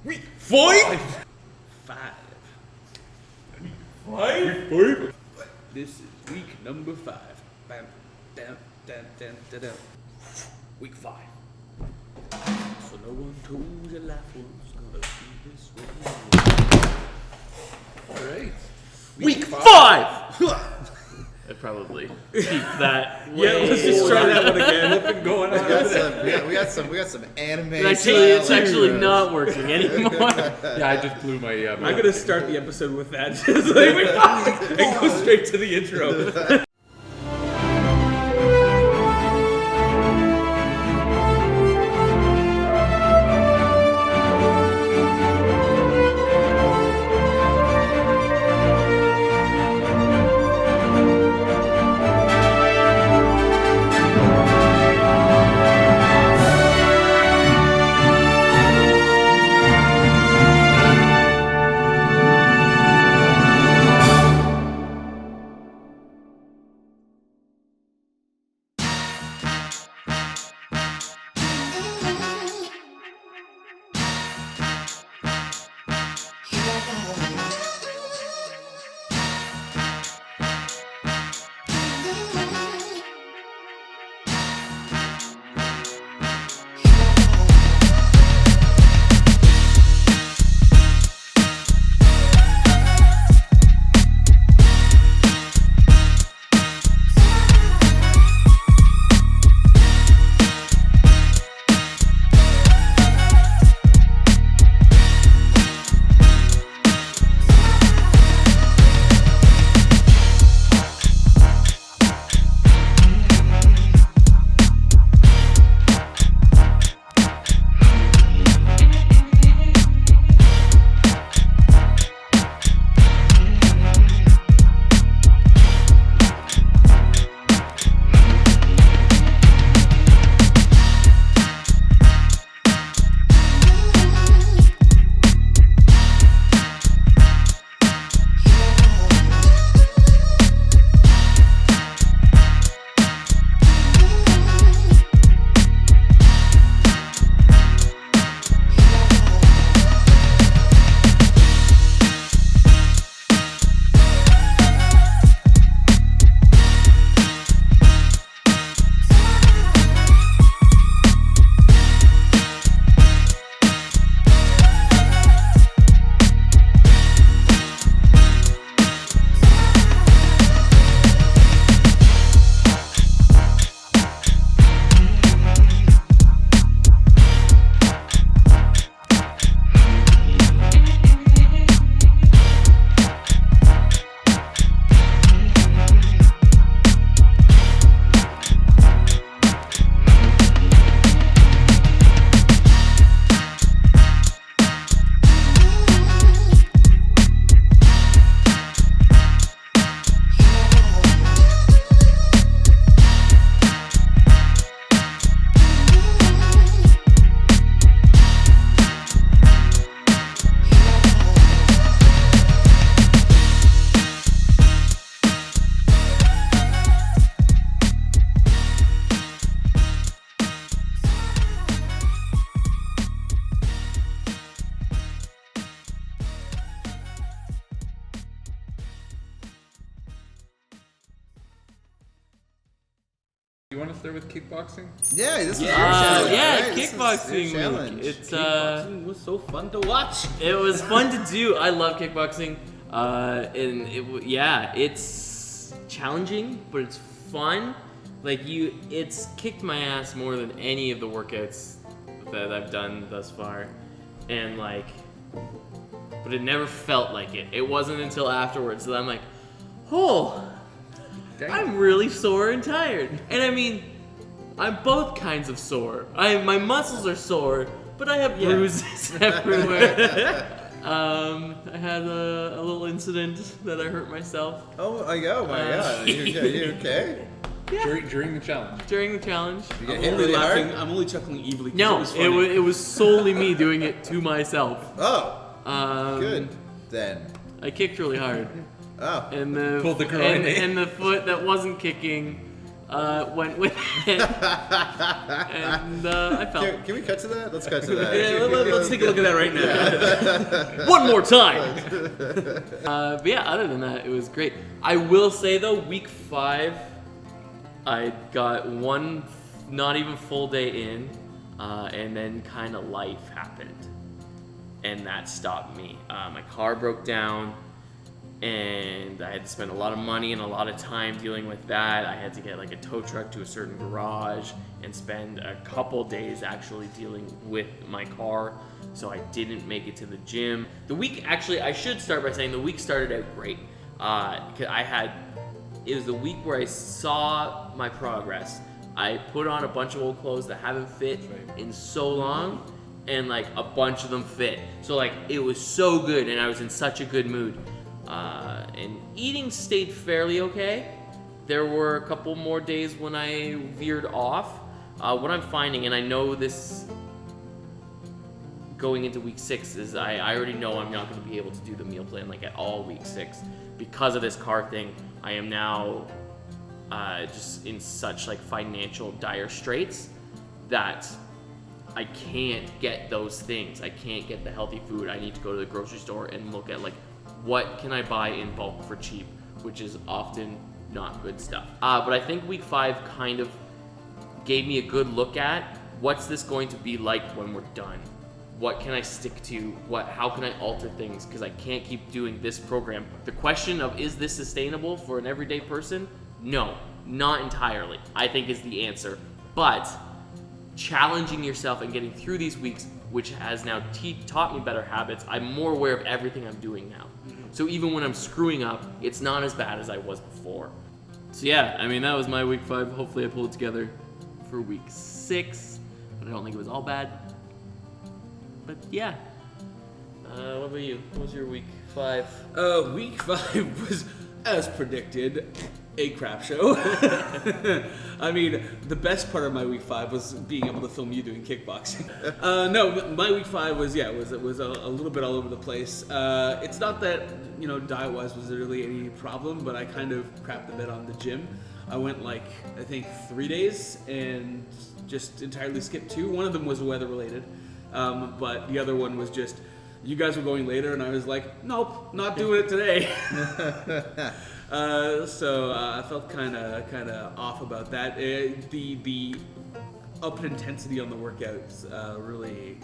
Week 5. 5. This is week number 5. Bam, dam, dam, dam, dam, dam. Week 5. So no one told you life was gonna be this way. Alright. Week 5! I probably keep that. Yeah, let's just try that one again. What's been going on? We got some anime. It's actually not working anymore. Yeah, I just blew my. I'm gonna start the episode with that. Just like week 5 and go straight to the intro. You want to start with kickboxing? Yeah, this is your challenge. Yeah, right? This is your kickboxing challenge. week. It's Kickboxing was so fun to watch. it was fun to do. I love kickboxing, and it's challenging, but it's fun. It's kicked my ass more than any of the workouts that I've done thus far, and but it never felt like it. It wasn't until afterwards that I'm like, oh. Dang. I'm really sore and tired. And I mean, I'm both kinds of sore. My muscles are sore, but I have bruises everywhere. I had a little incident that I hurt myself. Oh my god. You okay? Yeah. During the challenge. During the challenge. You get hit really hard? I'm only chuckling evilly. No, it was solely me doing it to myself. Oh, good. Then. I kicked really hard. Oh. And the Pulled the groin. and the foot that wasn't kicking went with it, and I felt. Can we cut to that? Let's cut to that. Yeah, let's take a look at that right now. One more time. But yeah, other than that, it was great. I will say though, week 5, I got one not even full day in, and then kind of life happened, and that stopped me. My car broke down, and I had to spend a lot of money and a lot of time dealing with that. I had to get like a tow truck to a certain garage and spend a couple days actually dealing with my car, so I didn't make it to the gym. The week, actually, I should start by saying the week started out great. It was the week where I saw my progress. I put on a bunch of old clothes that haven't fit in so long, and like a bunch of them fit. So like it was so good, and I was in such a good mood. And eating stayed fairly okay. There were a couple more days when I veered off. What I'm finding, and I know this going into week 6, is I already know I'm not going to be able to do the meal plan like at all week 6 because of this car thing. I am now just in such like financial dire straits that I can't get those things. I can't get the healthy food. I need to go to the grocery store and look at like what can I buy in bulk for cheap, which is often not good stuff. But I think week 5 kind of gave me a good look at what's this going to be like when we're done. What can I stick to? How can I alter things? Because I can't keep doing this program. The question of is this sustainable for an everyday person? No, not entirely, I think is the answer. But challenging yourself and getting through these weeks, which has now taught me better habits, I'm more aware of everything I'm doing now. So even when I'm screwing up, it's not as bad as I was before. So yeah, I mean, that was my week 5. Hopefully I pulled it together for week 6, but I don't think it was all bad. But yeah. What about you? What was your week 5? Week 5 was, as predicted, a crap show. I mean, the best part of my week 5 was being able to film you doing kickboxing. No, my week 5 was a little bit all over the place. It's not that, diet-wise was really any problem, but I kind of crapped the bed on the gym. I went I think 3 days and just entirely skipped 2. One of them was weather related, but the other one was just, you guys were going later, and I was like, nope, not doing it today. So I felt kind of off about that. The up in intensity on the workouts really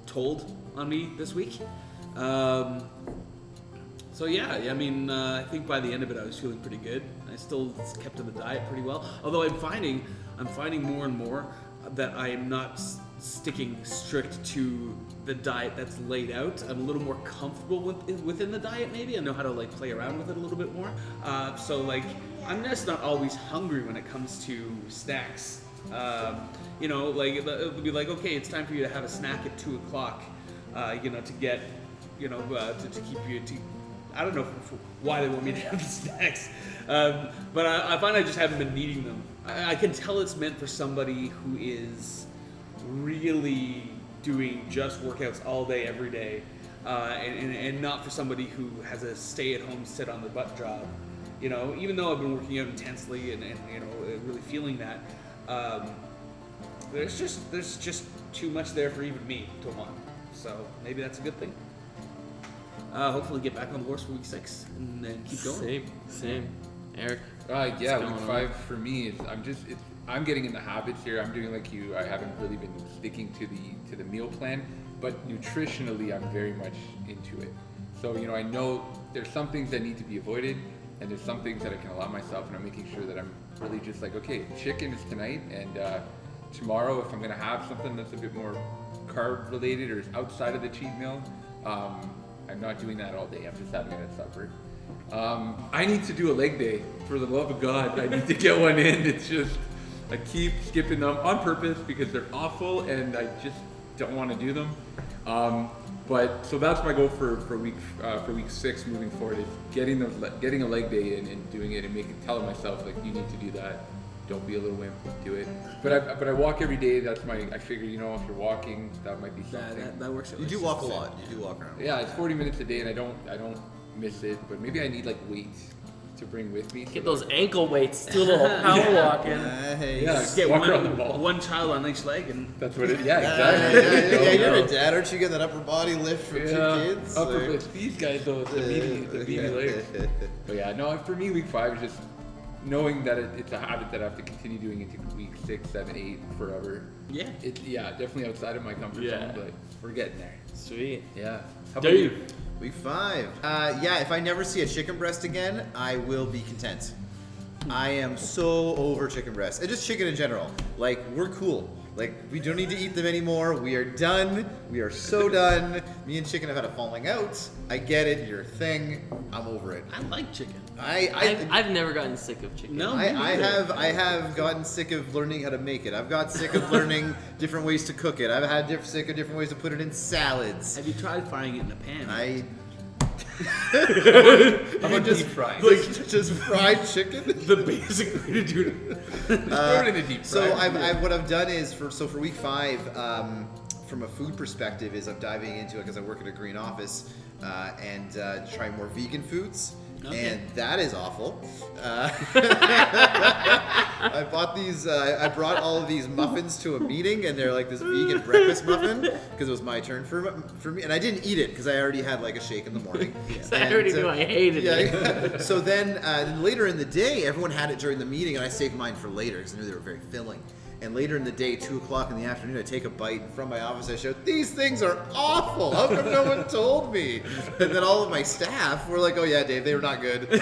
told on me this week. So yeah, I mean, I think by the end of it, I was feeling pretty good. I still kept to the diet pretty well. Although I'm finding more and more that I am not sticking strict to the diet that's laid out. I'm a little more comfortable within the diet, maybe. I know how to play around with it a little bit more. So I'm just not always hungry when it comes to snacks. It'll be okay, it's time for you to have a snack at 2 o'clock, to get, to keep you, I don't know why they want me to have the snacks, but I find I just haven't been needing them. I can tell it's meant for somebody who is really doing just workouts all day, every day, and not for somebody who has a stay-at-home sit-on-the-butt job. Even though I've been working out intensely and really feeling that, there's just too much there for even me to want. So maybe that's a good thing. Hopefully get back on the horse for week 6 and then keep going. Same. Eric? Yeah, week 5 for me is I'm getting in the habits here. I'm doing like you. I haven't really been sticking to the meal plan, but nutritionally I'm very much into it. So I know there's some things that need to be avoided, and there's some things that I can allow myself, and I'm making sure that I'm really just okay, chicken is tonight, and tomorrow if I'm gonna have something that's a bit more carb related or is outside of the cheat meal, I'm not doing that all day. I'm just having it at supper. I need to do a leg day. For the love of God, I need to get one in. It's just, I keep skipping them on purpose because they're awful and I just don't want to do them. But so that's my goal for week 6 moving forward, is getting a leg day in and doing it and telling myself you need to do that. Don't be a little wimp, do it. But I walk every day. That's I figure if you're walking, that might be something. That works. You do walk a lot. You do walk around. Yeah, it's 40 minutes a day, and I don't miss it. But maybe I need weights to bring with me. Get those ankle weights, do a little power walking. Nice. Yeah. Just get Walk around the ball. one child on each leg and That's what it. Yeah, Yeah, exactly. yeah, you're Oh, a dad. Aren't you getting that upper body lift for 2 kids? Upper Like- lift. These guys though, the meaty legs. But yeah, no. For me, week 5 is just knowing that it's a habit that I have to continue doing into week 6, 7, 8, forever. yeah. Definitely outside of my comfort Yeah. zone, but we're getting there. Sweet. Yeah. How about you? Week 5. Yeah, if I never see a chicken breast again, I will be content. I am so over chicken breasts. And just chicken in general. Like, we're cool. Like, we don't need to eat them anymore. We are done. We are so done. Me and chicken have had a falling out. I get it. You're a thing. I'm over it. I like chicken. I've never gotten sick of chicken. No. I have gotten sick of learning how to make it. I've got sick of learning different ways to cook it. I've had sick of different ways to put it in salads. Have you tried frying it in a pan? How about just frying? Just fried chicken. the basic way to do it. Throw it in the deep So fryer. what I've done is for week 5, from a food perspective, is I'm diving into it because I work at a green office and trying more vegan foods. Okay. And that is awful. I bought these. I brought all of these muffins to a meeting, and they're like this vegan breakfast muffin because it was my turn for me, and I didn't eat it because I already had like a shake in the morning. I already knew I hated it. Yeah. So then later in the day, everyone had it during the meeting, and I saved mine for later because I knew they were very filling. And later in the day, 2 o'clock in the afternoon, I take a bite, and from my office I showed, these things are awful. How come no one told me? And then all of my staff were like, oh yeah, Dave, they were not good. We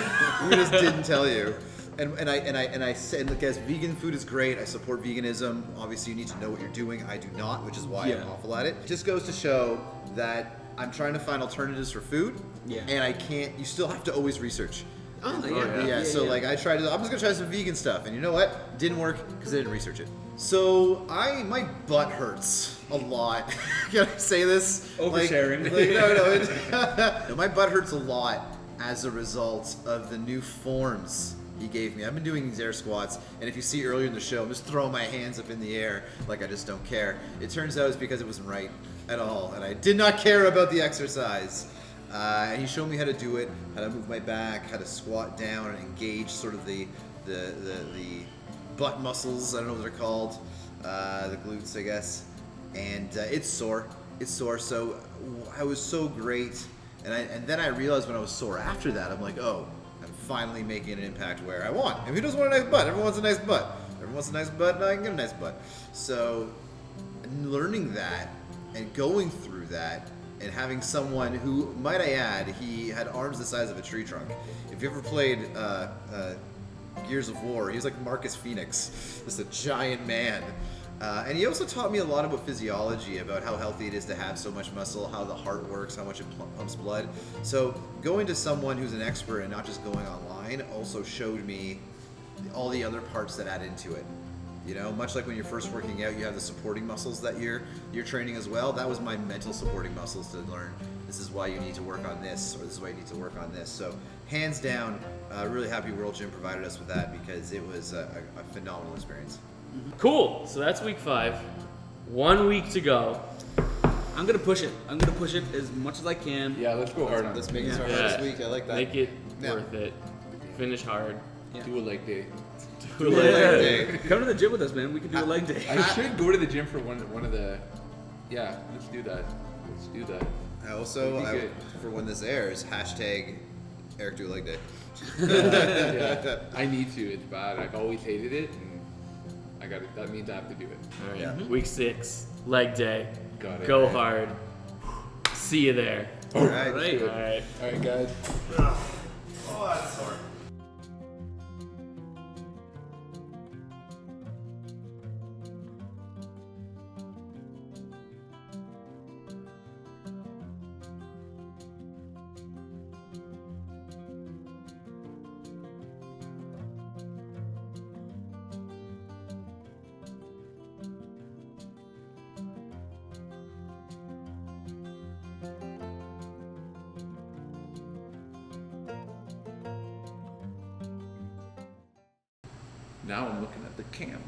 just didn't tell you. And I said, look, guys, vegan food is great. I support veganism. Obviously, you need to know what you're doing. I do not, which is why I'm awful at it. It just goes to show that I'm trying to find alternatives for food. Yeah. And I can't. You still have to always research. Oh, Yeah, so like I'm just gonna try some vegan stuff, and you know what? Didn't work because I didn't research it. So my butt hurts a lot. Can I say this? Oversharing. No, my butt hurts a lot as a result of the new forms he gave me. I've been doing these air squats, and if you see earlier in the show, I'm just throwing my hands up in the air like I just don't care. It turns out it's because it wasn't right at all, and I did not care about the exercise. And he showed me how to do it, how to move my back, how to squat down and engage sort of the butt muscles. I don't know what they're called, the glutes, I guess. And it's sore. It's sore. So I was so great, and then I realized when I was sore after that, I'm like, oh, I'm finally making an impact where I want. And who doesn't want a nice butt? Everyone wants a nice butt. Everyone wants a nice butt, and I can get a nice butt. So learning that and going through that. And having someone who, might I add, he had arms the size of a tree trunk. If you ever played Gears of War, he was like Marcus Phoenix, just a giant man. And he also taught me a lot about physiology, about how healthy it is to have so much muscle, how the heart works, how much it pumps blood. So going to someone who's an expert and not just going online also showed me all the other parts that add into it. You know, much like when you're first working out, you have the supporting muscles that you're training as well. That was my mental supporting muscles to learn. This is why you need to work on this, or this is why you need to work on this. So, hands down, really happy World Gym provided us with that because it was a phenomenal experience. Cool. So that's week 5. 1 week to go. I'm gonna push it. I'm gonna push it as much as I can. Yeah, let's go hard on Let's it. make it our hardest week. I like that. Make it Yeah. worth it. Finish hard. Yeah. Do a leg day. Do a leg day. Come to the gym with us, man. We can do a leg day. I should go to the gym for one of the. Yeah, let's do that. Let's do that. I also, That'd be good. for when this airs, hashtag Eric do a leg day. Yeah, I need to. It's bad. I've always hated it, and I got it. That means I have to do it. All right. Yeah. Week 6. Leg day. Got it. Go hard. See you there. All right. Right. All right. All right, guys. Oh, that's sore. Now I'm looking at the cam.